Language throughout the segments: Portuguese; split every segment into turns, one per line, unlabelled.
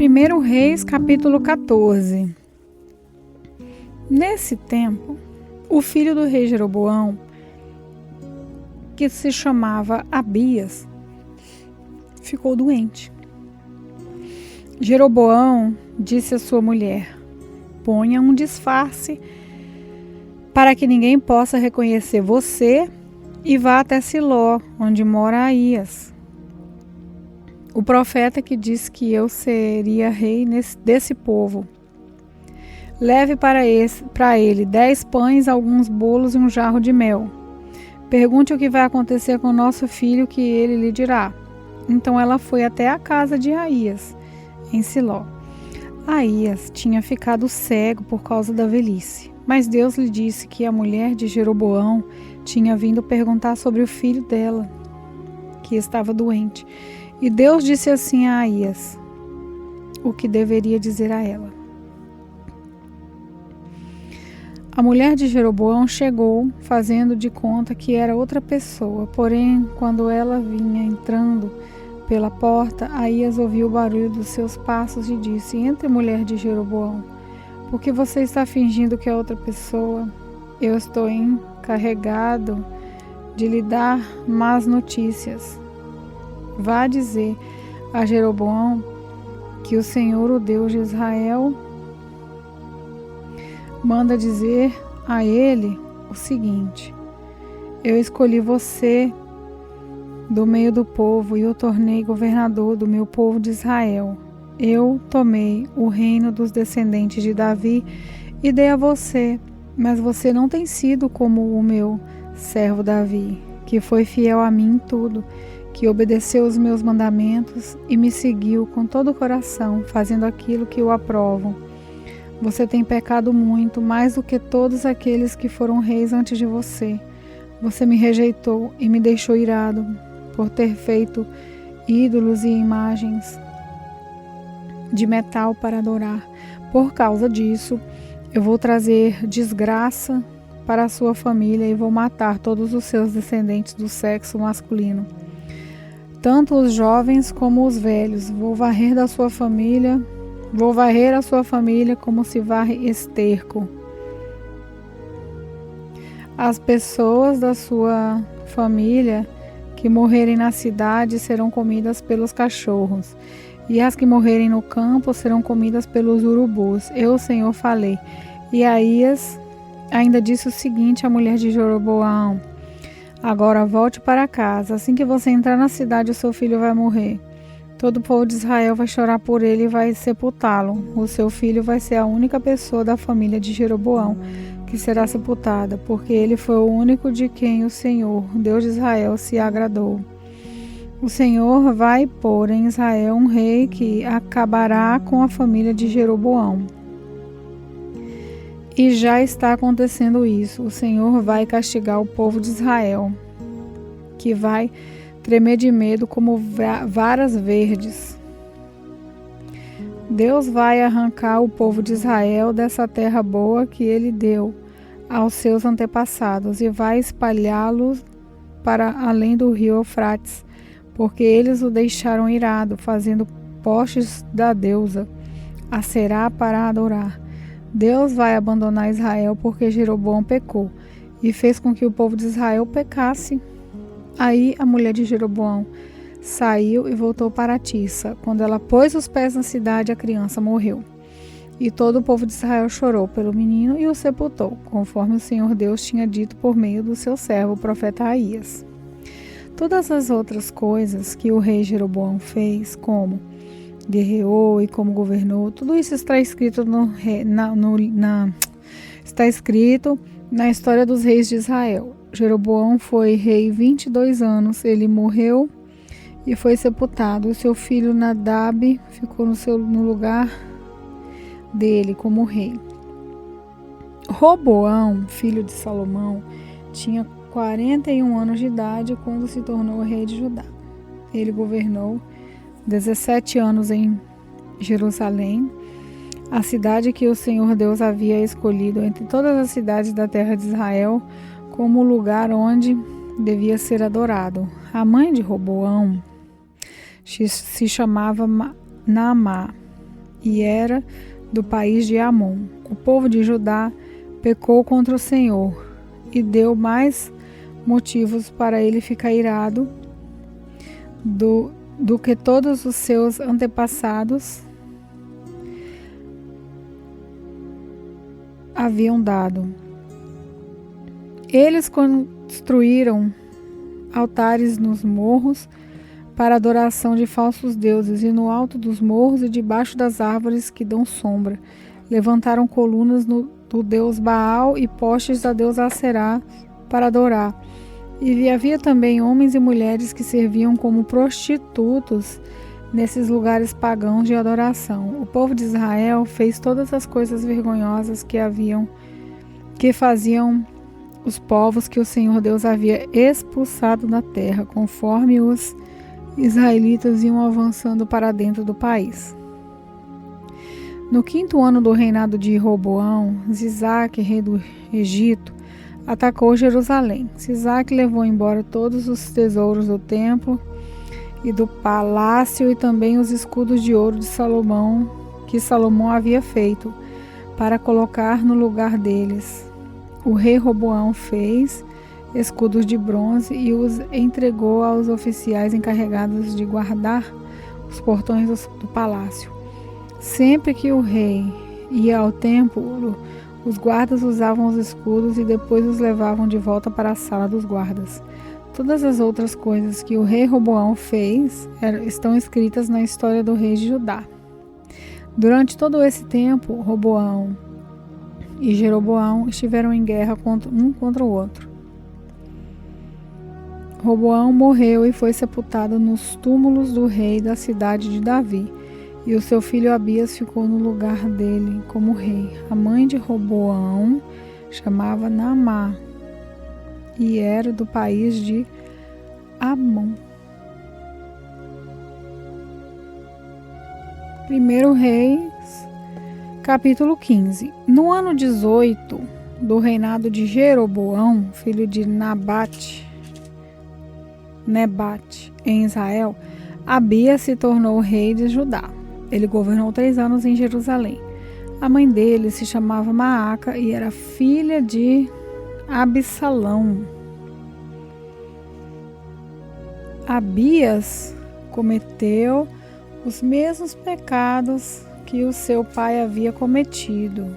1 Reis, capítulo 14. Nesse tempo, o filho do rei Jeroboão, que se chamava Abias, ficou doente. Jeroboão disse à sua mulher: ponha um disfarce para que ninguém possa reconhecer você e vá até Siló, onde mora Aías, o profeta que disse que eu seria rei desse povo. Leve para ele 10 pães, alguns bolos e um jarro de mel. Pergunte o que vai acontecer com nosso filho, que ele lhe dirá. Então ela foi até a casa de Aías, em Siló. Aías tinha ficado cego por causa da velhice, mas Deus lhe disse que a mulher de Jeroboão tinha vindo perguntar sobre o filho dela, que estava doente. E Deus disse assim a Aías o que deveria dizer a ela. A mulher de Jeroboão chegou, fazendo de conta que era outra pessoa. Porém, quando ela vinha entrando pela porta, Aías ouviu o barulho dos seus passos e disse: entre, mulher de Jeroboão, por que você está fingindo que é outra pessoa? Eu estou encarregado de lhe dar más notícias. Vá dizer a Jeroboão que o Senhor, o Deus de Israel, manda dizer a ele o seguinte: eu escolhi você do meio do povo e o tornei governador do meu povo de Israel. Eu tomei o reino dos descendentes de Davi e dei a você, mas você não tem sido como o meu servo Davi, que foi fiel a mim em tudo, que obedeceu os meus mandamentos e me seguiu com todo o coração, fazendo aquilo que eu aprovo. Você tem pecado muito, mais do que todos aqueles que foram reis antes de você. Você me rejeitou e me deixou irado por ter feito ídolos e imagens de metal para adorar. Por causa disso, eu vou trazer desgraça para a sua família e vou matar todos os seus descendentes do sexo masculino, tanto os jovens como os velhos. Vou varrer a sua família como se varre esterco. As pessoas da sua família que morrerem na cidade serão comidas pelos cachorros, e as que morrerem no campo serão comidas pelos urubus. Eu, o Senhor, falei. E Aías ainda disse o seguinte à mulher de Jeroboão: agora volte para casa. Assim que você entrar na cidade, o seu filho vai morrer. Todo o povo de Israel vai chorar por ele e vai sepultá-lo. O seu filho vai ser a única pessoa da família de Jeroboão que será sepultada, porque ele foi o único de quem o Senhor, Deus de Israel, se agradou. O Senhor vai pôr em Israel um rei que acabará com a família de Jeroboão. E já está acontecendo isso. O Senhor vai castigar o povo de Israel, que vai tremer de medo como varas verdes. Deus vai arrancar o povo de Israel dessa terra boa que ele deu aos seus antepassados e vai espalhá-los para além do rio Eufrates, porque eles o deixaram irado, fazendo postes da deusa Aserá para adorar. Deus vai abandonar Israel porque Jeroboão pecou e fez com que o povo de Israel pecasse. Aí a mulher de Jeroboão saiu e voltou para Tirsa. Quando ela pôs os pés na cidade, a criança morreu. E todo o povo de Israel chorou pelo menino e o sepultou, conforme o Senhor Deus tinha dito por meio do seu servo, o profeta Aías. Todas as outras coisas que o rei Jeroboão fez, como guerreou e como governou, tudo isso está escrito está escrito na história dos reis de Israel. Jeroboão foi rei 22 anos, ele morreu e foi sepultado. O seu filho Nadab ficou no lugar dele como rei. Roboão, filho de Salomão, tinha 41 anos de idade quando se tornou rei de Judá. Ele governou 17 anos em Jerusalém, a cidade que o Senhor Deus havia escolhido entre todas as cidades da terra de Israel como o lugar onde devia ser adorado. A mãe de Roboão se chamava Naamá. e era do país de Amon. O povo de Judá pecou contra o Senhor e deu mais motivos para ele ficar irado do que todos os seus antepassados haviam dado. Eles construíram altares nos morros para adoração de falsos deuses, e no alto dos morros e debaixo das árvores que dão sombra. Levantaram colunas do deus Baal e postes da deusa Aserá para adorar. E havia também homens e mulheres que serviam como prostitutos nesses lugares pagãos de adoração. O povo de Israel fez todas as coisas vergonhosas que faziam os povos que o Senhor Deus havia expulsado da terra, conforme os israelitas iam avançando para dentro do país. No 5º ano do reinado de Roboão, Sisaque, rei do Egito, atacou Jerusalém. Sisaque levou embora todos os tesouros do templo e do palácio e também os escudos de ouro de Salomão, que Salomão havia feito, para colocar no lugar deles. O rei Roboão fez escudos de bronze e os entregou aos oficiais encarregados de guardar os portões do palácio. Sempre que o rei ia ao templo, os guardas usavam os escudos e depois os levavam de volta para a sala dos guardas. Todas as outras coisas que o rei Roboão fez estão escritas na história do rei de Judá. Durante todo esse tempo, Roboão e Jeroboão estiveram em guerra um contra o outro. Roboão morreu e foi sepultado nos túmulos do rei da cidade de Davi, e o seu filho Abias ficou no lugar dele como rei. A mãe de Roboão chamava Naamá e era do país de Amon. 1 Reis, capítulo 15. No ano 18 do reinado de Jeroboão, filho de Nebate, em Israel, Abias se tornou rei de Judá. Ele governou 3 anos em Jerusalém. A mãe dele se chamava Maaca e era filha de Absalão. Abias cometeu os mesmos pecados que o seu pai havia cometido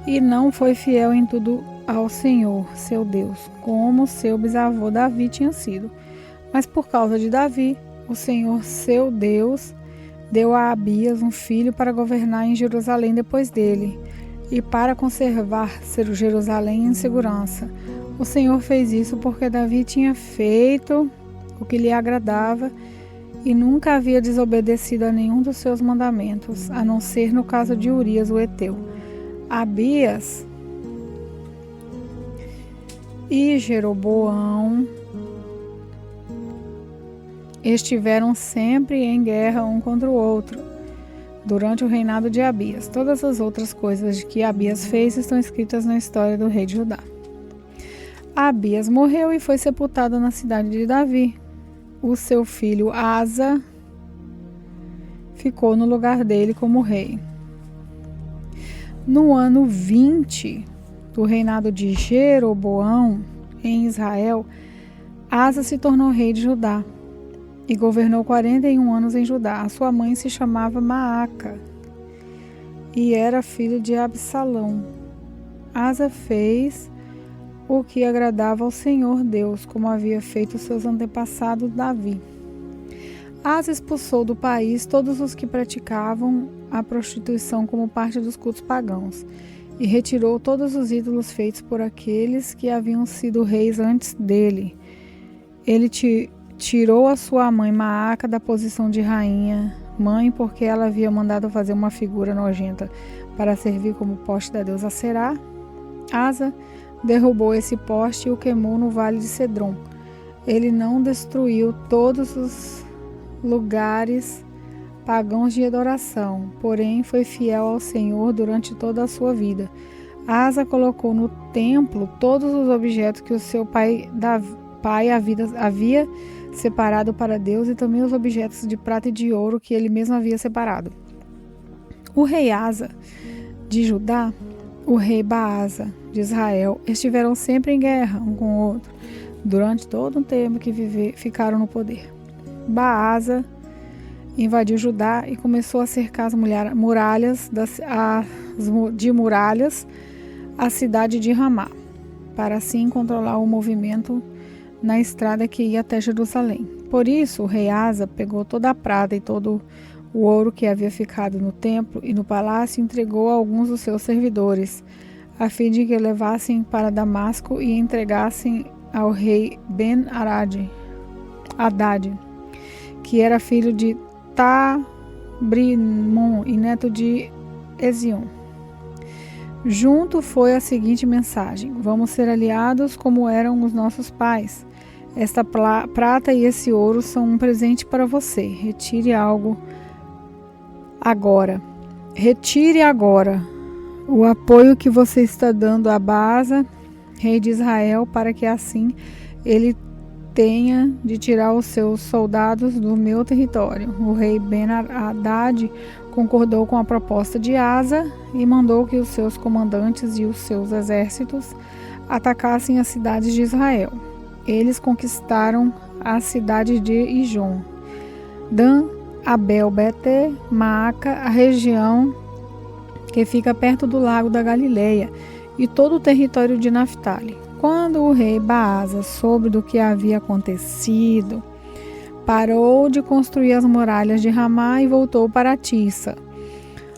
e não foi fiel em tudo ao Senhor, seu Deus, como seu bisavô Davi tinha sido. Mas por causa de Davi, o Senhor, seu Deus, deu a Abias um filho para governar em Jerusalém depois dele e para conservar Jerusalém em segurança. O Senhor fez isso porque Davi tinha feito o que lhe agradava e nunca havia desobedecido a nenhum dos seus mandamentos, a não ser no caso de Urias, o heteu. Abias e Jeroboão estiveram sempre em guerra um contra o outro durante o reinado de Abias. Todas as outras coisas que Abias fez estão escritas na história do rei de Judá. Abias morreu e foi sepultado na cidade de Davi. O seu filho Asa ficou no lugar dele como rei. No ano 20 do reinado de Jeroboão em Israel, Asa se tornou rei de Judá e governou 41 anos em Judá. A sua mãe se chamava Maaca e era filha de Absalão. Asa fez o que agradava ao Senhor Deus, como havia feito seus antepassados Davi. Asa expulsou do país todos os que praticavam a prostituição como parte dos cultos pagãos e retirou todos os ídolos feitos por aqueles que haviam sido reis antes dele. Ele tirou a sua mãe Maaca da posição de rainha, mãe, porque ela havia mandado fazer uma figura nojenta para servir como poste da deusa Aserá. Asa derrubou esse poste e o queimou no vale de Cedron. Ele não destruiu todos os lugares pagãos de adoração, porém foi fiel ao Senhor durante toda a sua vida. Asa colocou no templo todos os objetos que o seu pai havia separado para Deus e também os objetos de prata e de ouro que ele mesmo havia separado. O rei Asa de Judá, o rei Baasa de Israel, estiveram sempre em guerra um com o outro, durante todo o tempo que ficaram no poder. Baasa invadiu Judá e começou a cercar as muralhas a cidade de Ramá, para assim controlar o movimento na estrada que ia até Jerusalém. Por isso, o rei Asa pegou toda a prata e todo o ouro que havia ficado no templo e no palácio e entregou a alguns dos seus servidores, a fim de que levassem para Damasco e entregassem ao rei Ben-Haddad, que era filho de Tabrimon e neto de Ezion. Junto foi a seguinte mensagem: vamos ser aliados como eram os nossos pais. Esta prata e esse ouro são um presente para você. Retire agora o apoio que você está dando a Baasa, rei de Israel, para que assim ele tenha de tirar os seus soldados do meu território. O rei Ben-Haddad concordou com a proposta de Asa e mandou que os seus comandantes e os seus exércitos atacassem as cidades de Israel. Eles conquistaram a cidade de Ijon, Dan, Abel, Beté, Maaca, a região que fica perto do lago da Galileia e todo o território de Naftali. Quando o rei Baasa soube do que havia acontecido, parou de construir as muralhas de Ramá e voltou para Tissa.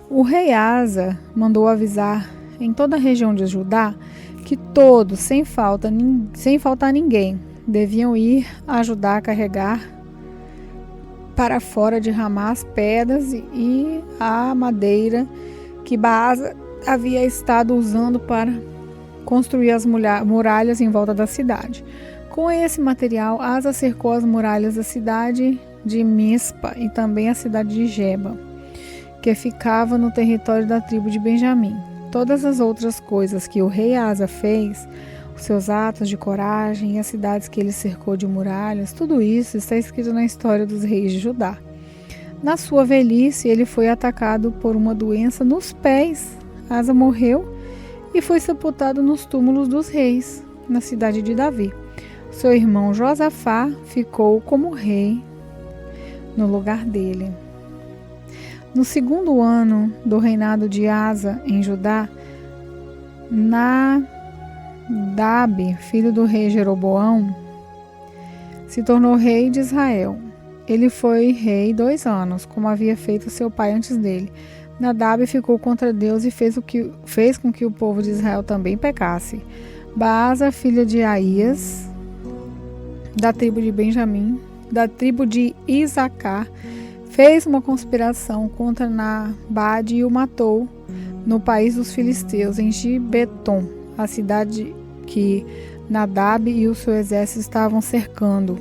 O rei Asa mandou avisar em toda a região de Judá que todos, sem faltar ninguém, deviam ir ajudar a carregar para fora de Ramá as pedras e a madeira que Baasa havia estado usando para construir as muralhas em volta da cidade. Com esse material, Asa cercou as muralhas da cidade de Mispa e também a cidade de Geba, que ficava no território da tribo de Benjamim. Todas as outras coisas que o rei Asa fez, os seus atos de coragem e as cidades que ele cercou de muralhas, tudo isso está escrito na história dos reis de Judá. Na sua velhice, ele foi atacado por uma doença nos pés. Asa morreu e foi sepultado nos túmulos dos reis, na cidade de Davi. Seu irmão Josafá ficou como rei no lugar dele. No segundo ano do reinado de Asa em Judá, Nadab, filho do rei Jeroboão, se tornou rei de Israel. Ele foi rei 2 anos, como havia feito seu pai antes dele. Nadab ficou contra Deus e fez com que o povo de Israel também pecasse. Baasa, filha de Aías, da tribo de Benjamim, da tribo de Isacar, fez uma conspiração contra Nabad e o matou no país dos filisteus, em Gibeton, a cidade que Nadab e o seu exército estavam cercando.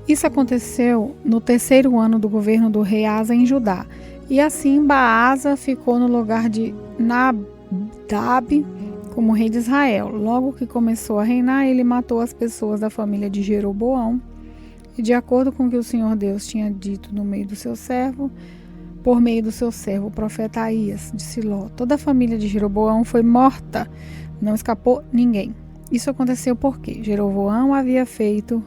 Isso aconteceu no 3º ano do governo do rei Asa em Judá. E assim Baasa ficou no lugar de Nadab como rei de Israel. Logo que começou a reinar, ele matou as pessoas da família de Jeroboão. E de acordo com o que o Senhor Deus tinha dito por meio do seu servo, o profeta Aías de Siló, toda a família de Jeroboão foi morta, não escapou ninguém. Isso aconteceu porque Jeroboão havia feito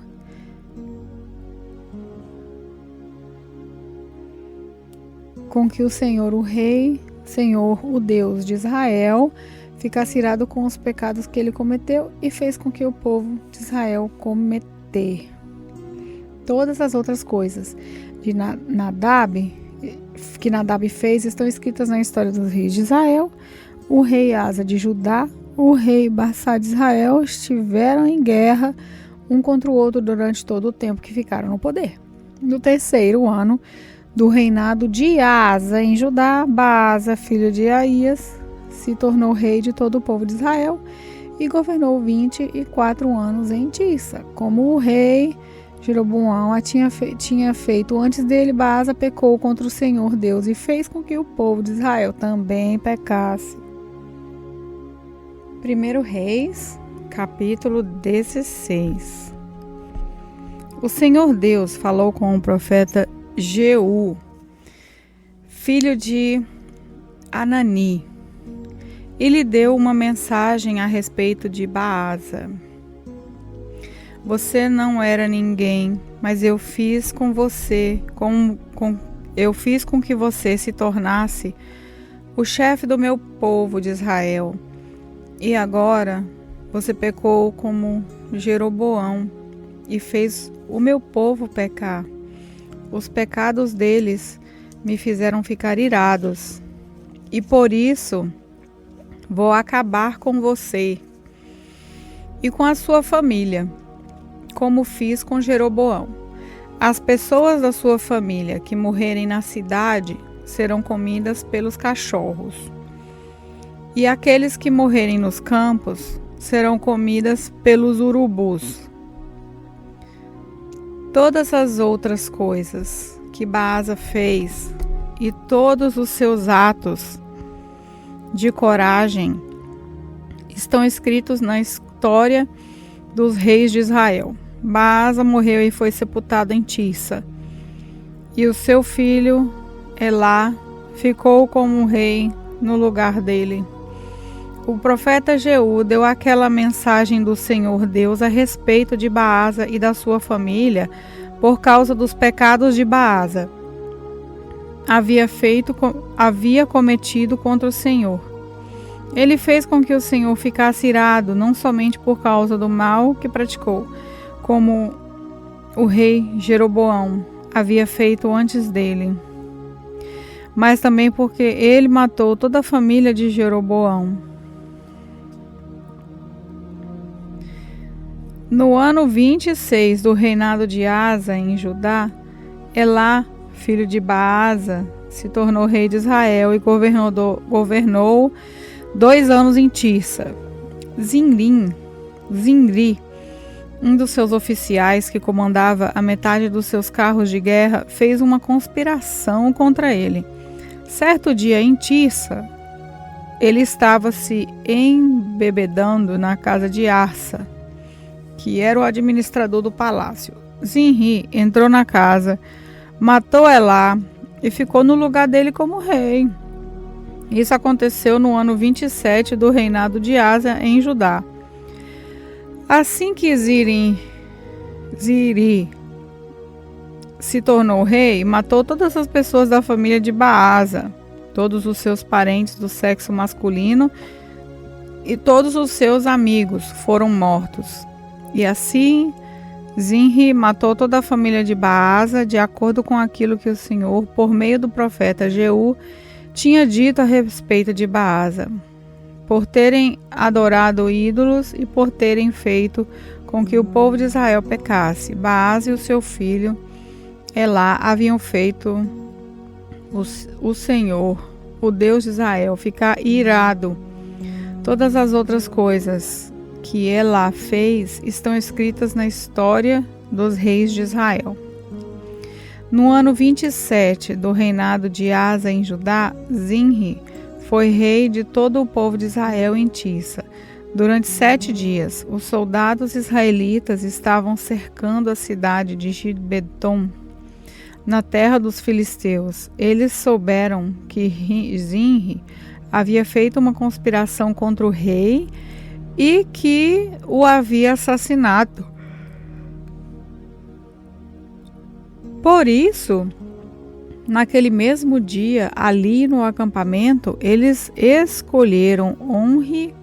com que o Senhor, o Deus de Israel, ficasse irado com os pecados que ele cometeu e fez com que o povo de Israel cometer. Todas as outras coisas que Nadab fez estão escritas na história dos reis de Israel. O rei Asa de Judá, o rei Baasa de Israel estiveram em guerra um contra o outro durante todo o tempo que ficaram no poder. No 3º ano do reinado de Asa em Judá, Baasa, filho de Aías, se tornou rei de todo o povo de Israel e governou 24 anos em Tissa. Como o rei Jeroboão tinha feito antes dele, Baasa pecou contra o Senhor Deus e fez com que o povo de Israel também pecasse. 1 Reis, capítulo 16. O Senhor Deus falou com o profeta Jeú, filho de Anani, e lhe deu uma mensagem a respeito de Baasa. Você não era ninguém, mas eu fiz com você, eu fiz com que você se tornasse o chefe do meu povo de Israel. E agora você pecou como Jeroboão e fez o meu povo pecar. Os pecados deles me fizeram ficar irados, e por isso vou acabar com você e com a sua família, como fiz com Jeroboão. As pessoas da sua família que morrerem na cidade serão comidas pelos cachorros, e aqueles que morrerem nos campos serão comidas pelos urubus. Todas as outras coisas que Baasa fez e todos os seus atos de coragem estão escritos na história dos reis de Israel. Baasa morreu e foi sepultado em Tirsa, e o seu filho Elá ficou como rei no lugar dele. O profeta Jeú deu aquela mensagem do Senhor Deus a respeito de Baasa e da sua família por causa dos pecados de Baasa. Havia cometido contra o Senhor. Ele fez com que o Senhor ficasse irado, não somente por causa do mal que praticou, como o rei Jeroboão havia feito antes dele, mas também porque ele matou toda a família de Jeroboão. No ano 26 do reinado de Asa em Judá, Elá, filho de Baasa, se tornou rei de Israel e governou 2 anos em Tirsa. Zinri, um dos seus oficiais que comandava a metade dos seus carros de guerra, fez uma conspiração contra ele. Certo dia em Tirsa, ele estava se embebedando na casa de Arsa, que era o administrador do palácio. Zinri entrou na casa, matou Elá e ficou no lugar dele como rei. Isso aconteceu no ano 27 do reinado de Asa em Judá. Assim que Ziri se tornou rei, matou todas as pessoas da família de Baasa, todos os seus parentes do sexo masculino e todos os seus amigos foram mortos. E assim, Zinri matou toda a família de Baasa, de acordo com aquilo que o Senhor, por meio do profeta Jeú, tinha dito a respeito de Baasa, por terem adorado ídolos e por terem feito com que o povo de Israel pecasse. Baasa e o seu filho Elá haviam feito o Senhor, o Deus de Israel, ficar irado. Todas as outras coisas que Elá fez estão escritas na história dos reis de Israel. No ano 27 do reinado de Asa em Judá, Zinri foi rei de todo o povo de Israel em Tirsa. Durante 7 dias, os soldados israelitas estavam cercando a cidade de Gibeton, na terra dos filisteus. Eles souberam que Zinri havia feito uma conspiração contra o rei e que o havia assassinado. Por isso, naquele mesmo dia, ali no acampamento, eles escolheram Onri,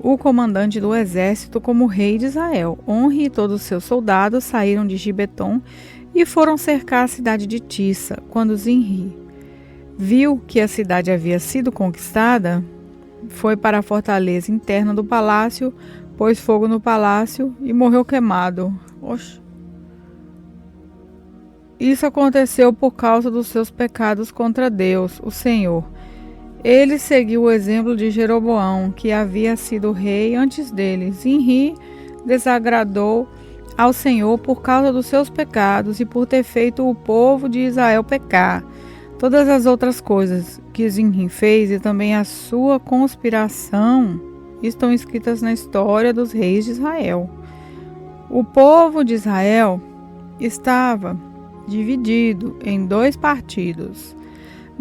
o comandante do exército, como rei de Israel. Onri e todos os seus soldados saíram de Gibeton e foram cercar a cidade de Tirsa. Quando Zinri viu que a cidade havia sido conquistada, foi para a fortaleza interna do palácio, pôs fogo no palácio e morreu queimado. Isso aconteceu por causa dos seus pecados contra Deus, o Senhor. Ele seguiu o exemplo de Jeroboão, que havia sido rei antes dele. Zinri desagradou ao Senhor por causa dos seus pecados e por ter feito o povo de Israel pecar. Todas as outras coisas que Zinri fez e também a sua conspiração estão escritas na história dos reis de Israel. O povo de Israel estava dividido em 2 partidos.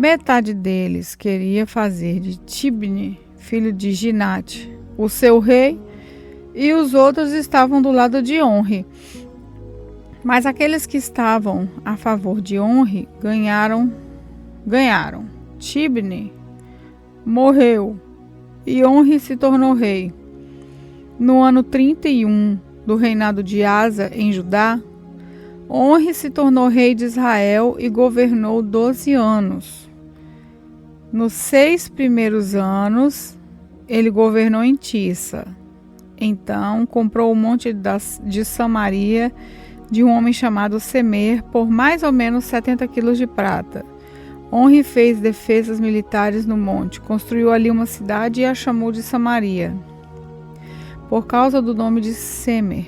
Metade deles queria fazer de Tibni, filho de Ginate, o seu rei, e os outros estavam do lado de Onri. Mas aqueles que estavam a favor de Onri ganharam. Tibni morreu e Onri se tornou rei. No ano 31 do reinado de Asa em Judá, Onri se tornou rei de Israel e governou 12 anos. Nos 6 primeiros anos, ele governou em Tissa. Então, comprou o monte de Samaria de um homem chamado Semer por mais ou menos 70 quilos de prata. Onri fez defesas militares no monte, construiu ali uma cidade e a chamou de Samaria, por causa do nome de Semer,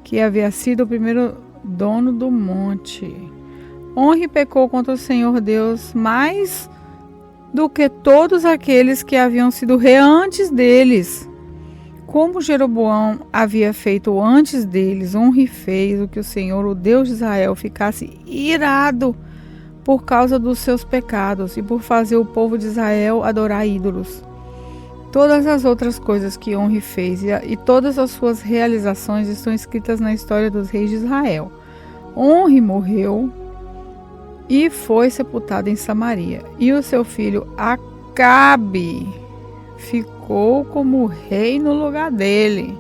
que havia sido o primeiro dono do monte. Onri pecou contra o Senhor Deus mais do que todos aqueles que haviam sido rei antes deles. Como Jeroboão havia feito antes deles, Onri fez o que o Senhor, o Deus de Israel, ficasse irado por causa dos seus pecados e por fazer o povo de Israel adorar ídolos. Todas as outras coisas que Onri fez e todas as suas realizações estão escritas na história dos reis de Israel. Onri morreu e foi sepultado em Samaria, e o seu filho Acabe ficou como rei no lugar dele.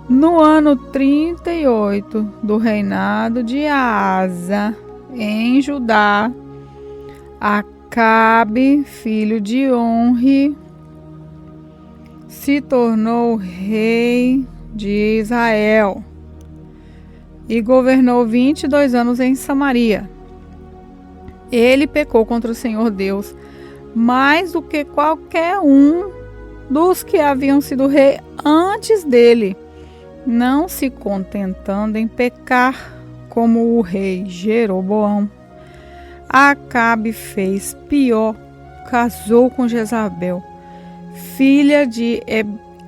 No ano 38 do reinado de Asa em Judá, Acabe, filho de Onri, se tornou rei de Israel e governou 22 anos em Samaria. Ele pecou contra o Senhor Deus mais do que qualquer um dos que haviam sido rei antes dele, não se contentando em pecar como o rei Jeroboão. Acabe fez pior, casou com Jezabel, filha de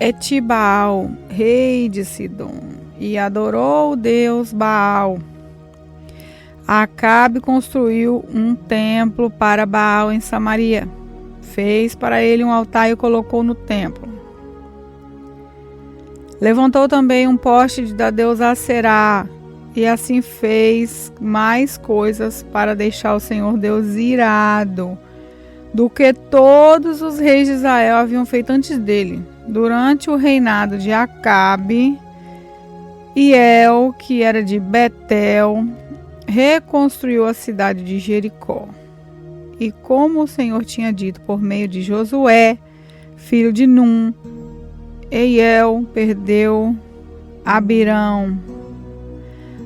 Etibaal, rei de Sidom, e adorou o deus Baal. Acabe construiu um templo para Baal em Samaria. Fez para ele um altar e o colocou no templo. Levantou também um poste da deusa Aserá, e assim fez mais coisas para deixar o Senhor Deus irado do que todos os reis de Israel haviam feito antes dele. Durante o reinado de Acabe, Hiel, que era de Betel, reconstruiu a cidade de Jericó. E como o Senhor tinha dito por meio de Josué, filho de Num, Hiel perdeu Abirão,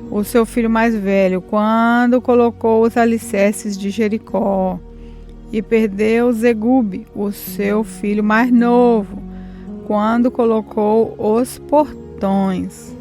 o seu filho mais velho, quando colocou os alicerces de Jericó, e perdeu Zegube, o seu filho mais novo, quando colocou os portões.